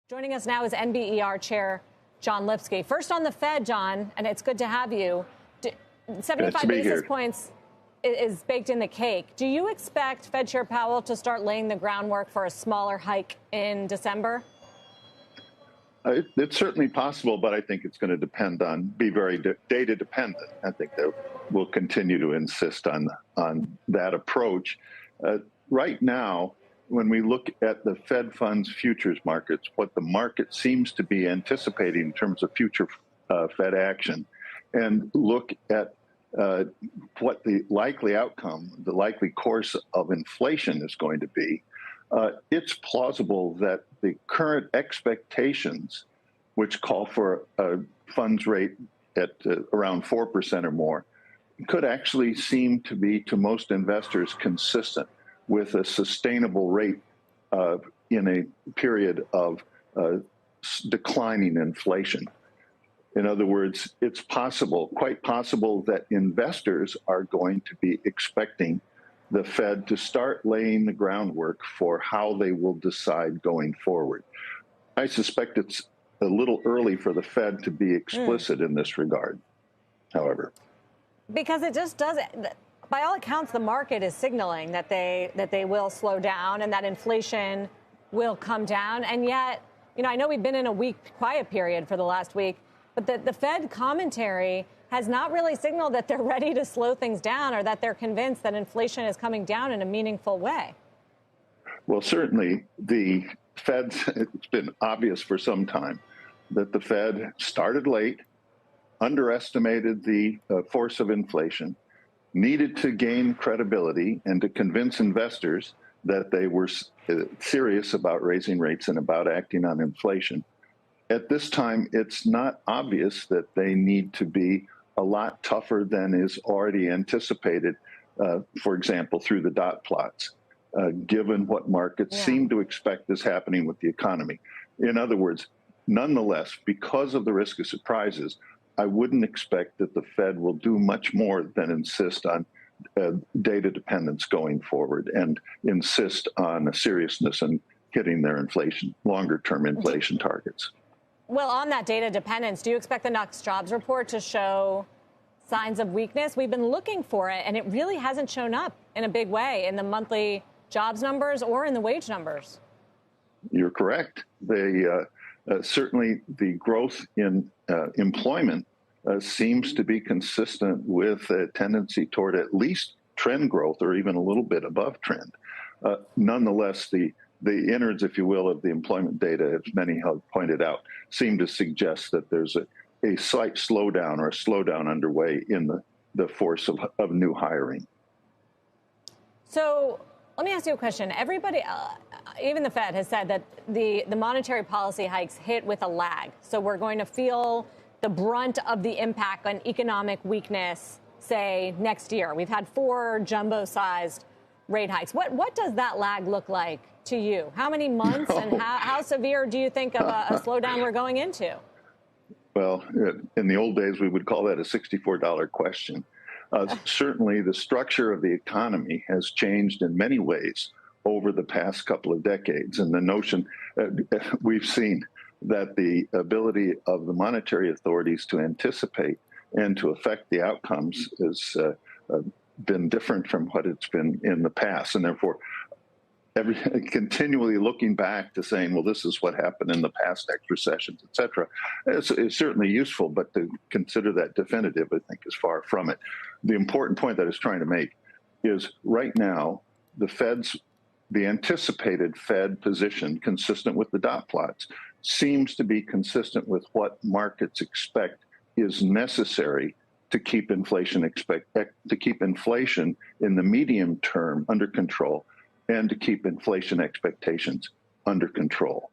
Joining us now is NBER Chair John Lipsky. First on the Fed, John, and it's good to have you. 75 basis points is baked in the cake. Do you expect Fed Chair Powell to start laying the groundwork for a smaller hike in December? It's certainly possible, but I think it's going to be very data dependent. I think that we'll continue to insist on that approach. Right now, when we look at the Fed funds futures markets, what the market seems to be anticipating in terms of future Fed action, and look at what the likely outcome, the likely course of inflation is going to be, it's plausible that the current expectations, which call for a funds rate at around 4% or more, could actually seem to be, to most investors, consistent with a sustainable rate in a period of declining inflation. In other words, it's possible, quite possible, that investors are going to be expecting the Fed to start laying the groundwork for how they will decide going forward. I suspect it's a little early for the Fed to be explicit in this regard, however. Because it just doesn't. By all accounts, the market is signaling that they will slow down and that inflation will come down. And yet, I know we've been in a weak quiet period for the last week, but the Fed commentary has not really signaled that they're ready to slow things down or that they're convinced that inflation is coming down in a meaningful way. Well, certainly the Fed's, it's been obvious for some time that the Fed started late, underestimated the force of inflation, needed to gain credibility and to convince investors that they were serious about raising rates and about acting on inflation. At this time, it's not obvious that they need to be a lot tougher than is already anticipated, for example, through the dot plots, given what markets seem to expect is happening with the economy. In other words, nonetheless, because of the risk of surprises, I wouldn't expect that the Fed will do much more than insist on data dependence going forward and insist on a seriousness in hitting their inflation, longer-term inflation targets. Well, on that data dependence, do you expect the next jobs report to show signs of weakness? We've been looking for it, and it really hasn't shown up in a big way in the monthly jobs numbers or in the wage numbers. You're correct. Certainly the growth in employment seems to be consistent with a tendency toward at least trend growth or even a little bit above trend. Nonetheless, the innards, if you will, of the employment data, as many have pointed out, seem to suggest that there's a slight slowdown or a slowdown underway in the force of new hiring. So let me ask you a question. Everybody, even the Fed, has said that the monetary policy hikes hit with a lag. So we're going to feel the brunt of the impact on economic weakness, say, next year. We've had 4 jumbo-sized rate hikes. What does that lag look like to you? How many months and how severe do you think of a slowdown we're going into? Well, in the old days, we would call that a $64 question. Certainly, the structure of the economy has changed in many ways over the past couple of decades. And the notion we've seen that the ability of the monetary authorities to anticipate and to affect the outcomes has been different from what it's been in the past. And therefore, continually looking back to saying, well, this is what happened in the past X recessions, et cetera, is certainly useful, but to consider that definitive, I think, is far from it. The important point that I was trying to make is right now, the anticipated Fed position, consistent with the dot plots, seems to be consistent with what markets expect is necessary to keep inflation in the medium term under control and to keep inflation expectations under control.